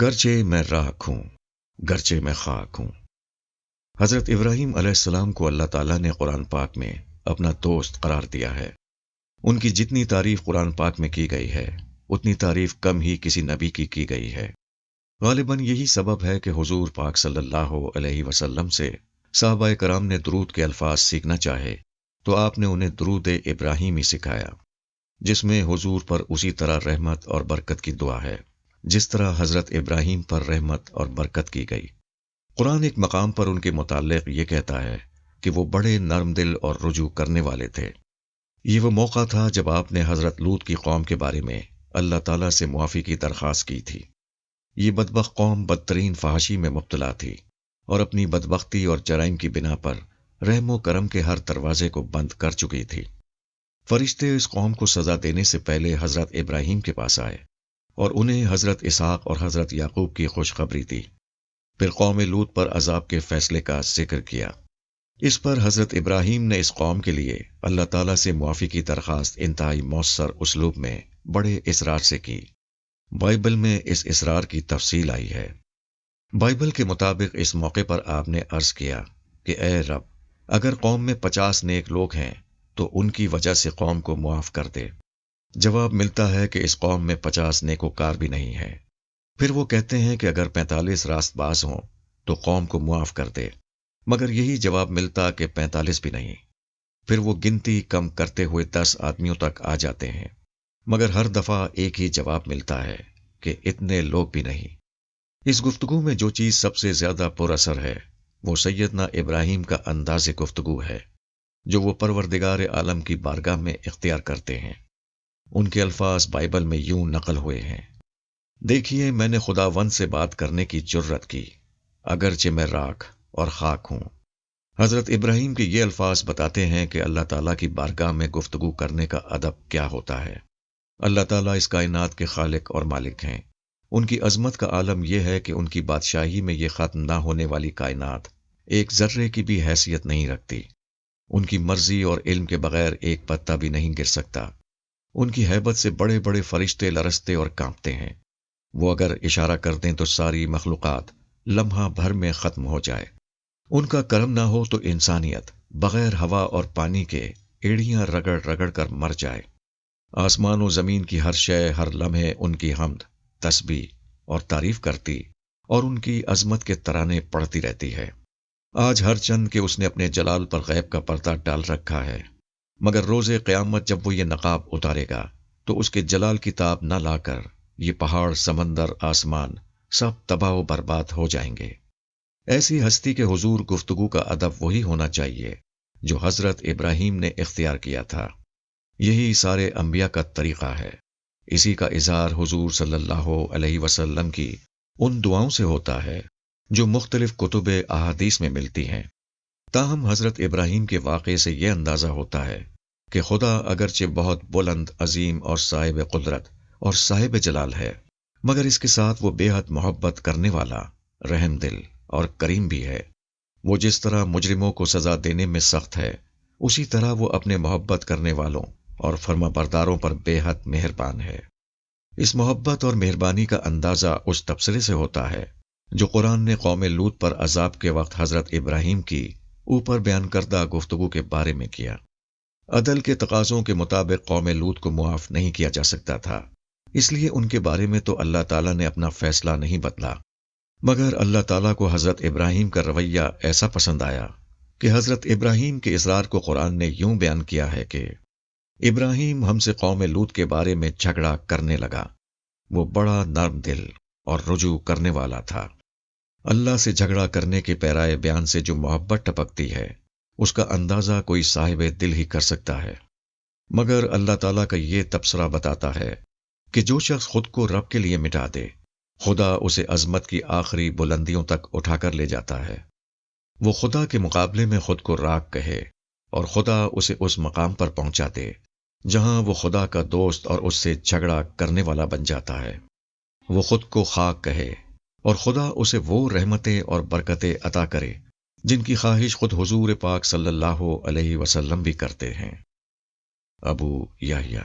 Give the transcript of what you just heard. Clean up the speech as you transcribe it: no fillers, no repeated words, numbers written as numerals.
گرچہ میں راکھ ہوں، گرچہ میں خاک ہوں۔ حضرت ابراہیم علیہ السلام کو اللہ تعالیٰ نے قرآن پاک میں اپنا دوست قرار دیا ہے۔ ان کی جتنی تعریف قرآن پاک میں کی گئی ہے اتنی تعریف کم ہی کسی نبی کی گئی ہے۔ غالباً یہی سبب ہے کہ حضور پاک صلی اللہ علیہ وسلم سے صحابہ کرام نے درود کے الفاظ سیکھنا چاہے تو آپ نے انہیں درود ابراہیمی سکھایا، جس میں حضور پر اسی طرح رحمت اور برکت کی دعا ہے جس طرح حضرت ابراہیم پر رحمت اور برکت کی گئی۔ قرآن ایک مقام پر ان کے متعلق یہ کہتا ہے کہ وہ بڑے نرم دل اور رجوع کرنے والے تھے۔ یہ وہ موقع تھا جب آپ نے حضرت لوط کی قوم کے بارے میں اللہ تعالیٰ سے معافی کی درخواست کی تھی۔ یہ بدبخت قوم بدترین فحاشی میں مبتلا تھی اور اپنی بدبختی اور جرائم کی بنا پر رحم و کرم کے ہر دروازے کو بند کر چکی تھی۔ فرشتے اس قوم کو سزا دینے سے پہلے حضرت ابراہیم کے پاس آئے اور انہیں حضرت اسحاق اور حضرت یعقوب کی خوشخبری دی۔ پھر قوم لوط پر عذاب کے فیصلے کا ذکر کیا۔ اس پر حضرت ابراہیم نے اس قوم کے لیے اللہ تعالیٰ سے معافی کی درخواست انتہائی مؤثر اسلوب میں بڑے اصرار سے کی۔ بائبل میں اس اصرار کی تفصیل آئی ہے۔ بائبل کے مطابق اس موقع پر آپ نے عرض کیا کہ اے رب، اگر قوم میں 50 نیک لوگ ہیں تو ان کی وجہ سے قوم کو معاف کر دے۔ جواب ملتا ہے کہ اس قوم میں 50 نیکوکار بھی نہیں ہیں۔ پھر وہ کہتے ہیں کہ اگر 45 راست باز ہوں تو قوم کو معاف کر دے، مگر یہی جواب ملتا کہ 45 بھی نہیں۔ پھر وہ گنتی کم کرتے ہوئے 10 آدمیوں تک آ جاتے ہیں، مگر ہر دفعہ ایک ہی جواب ملتا ہے کہ اتنے لوگ بھی نہیں۔ اس گفتگو میں جو چیز سب سے زیادہ پر اثر ہے وہ سیدنا ابراہیم کا انداز گفتگو ہے جو وہ پروردگار عالم کی بارگاہ میں اختیار کرتے ہیں۔ ان کے الفاظ بائبل میں یوں نقل ہوئے ہیں: دیکھیے، میں نے خداوند سے بات کرنے کی جرت کی، اگرچہ میں راکھ اور خاک ہوں۔ حضرت ابراہیم کے یہ الفاظ بتاتے ہیں کہ اللہ تعالیٰ کی بارگاہ میں گفتگو کرنے کا ادب کیا ہوتا ہے۔ اللہ تعالیٰ اس کائنات کے خالق اور مالک ہیں۔ ان کی عظمت کا عالم یہ ہے کہ ان کی بادشاہی میں یہ ختم نہ ہونے والی کائنات ایک ذرے کی بھی حیثیت نہیں رکھتی۔ ان کی مرضی اور علم کے بغیر ایک پتا بھی نہیں گر سکتا۔ ان کی ہیبت سے بڑے بڑے فرشتے لرزتے اور کانپتے ہیں۔ وہ اگر اشارہ کر دیں تو ساری مخلوقات لمحہ بھر میں ختم ہو جائے۔ ان کا کرم نہ ہو تو انسانیت بغیر ہوا اور پانی کے ایڑیاں رگڑ رگڑ کر مر جائے۔ آسمان و زمین کی ہر شے ہر لمحے ان کی حمد، تسبیح اور تعریف کرتی اور ان کی عظمت کے ترانے پڑھتی رہتی ہے۔ آج ہر چند کہ اس نے اپنے جلال پر غیب کا پردہ ڈال رکھا ہے، مگر روز قیامت جب وہ یہ نقاب اتارے گا تو اس کے جلال کی تاب نہ لا کر یہ پہاڑ، سمندر، آسمان سب تباہ و برباد ہو جائیں گے۔ ایسی ہستی کے حضور گفتگو کا ادب وہی ہونا چاہیے جو حضرت ابراہیم نے اختیار کیا تھا۔ یہی سارے انبیاء کا طریقہ ہے۔ اسی کا اظہار حضور صلی اللہ علیہ وسلم کی ان دعاؤں سے ہوتا ہے جو مختلف کتب احادیث میں ملتی ہیں۔ تاہم حضرت ابراہیم کے واقعے سے یہ اندازہ ہوتا ہے کہ خدا اگرچہ بہت بلند، عظیم اور صاحب قدرت اور صاحب جلال ہے، مگر اس کے ساتھ وہ بے حد محبت کرنے والا، رحم دل اور کریم بھی ہے۔ وہ جس طرح مجرموں کو سزا دینے میں سخت ہے، اسی طرح وہ اپنے محبت کرنے والوں اور فرما برداروں پر بے حد مہربان ہے۔ اس محبت اور مہربانی کا اندازہ اس تبصرے سے ہوتا ہے جو قرآن نے قوم لوط پر عذاب کے وقت حضرت ابراہیم کی اوپر بیان کردہ گفتگو کے بارے میں کیا۔ عدل کے تقاضوں کے مطابق قوم لوط کو معاف نہیں کیا جا سکتا تھا، اس لیے ان کے بارے میں تو اللہ تعالیٰ نے اپنا فیصلہ نہیں بدلا، مگر اللہ تعالیٰ کو حضرت ابراہیم کا رویہ ایسا پسند آیا کہ حضرت ابراہیم کے اصرار کو قرآن نے یوں بیان کیا ہے کہ ابراہیم ہم سے قوم لوط کے بارے میں جھگڑا کرنے لگا۔ وہ بڑا نرم دل اور رجوع کرنے والا تھا۔ اللہ سے جھگڑا کرنے کے پیرائے بیان سے جو محبت ٹپکتی ہے اس کا اندازہ کوئی صاحب دل ہی کر سکتا ہے، مگر اللہ تعالیٰ کا یہ تبصرہ بتاتا ہے کہ جو شخص خود کو رب کے لیے مٹا دے، خدا اسے عظمت کی آخری بلندیوں تک اٹھا کر لے جاتا ہے۔ وہ خدا کے مقابلے میں خود کو راکھ کہے اور خدا اسے اس مقام پر پہنچا دے جہاں وہ خدا کا دوست اور اس سے جھگڑا کرنے والا بن جاتا ہے۔ وہ خود کو خاک کہے اور خدا اسے وہ رحمتیں اور برکتیں عطا کرے جن کی خواہش خود حضور پاک صلی اللہ علیہ وسلم بھی کرتے ہیں۔ ابو یحییٰ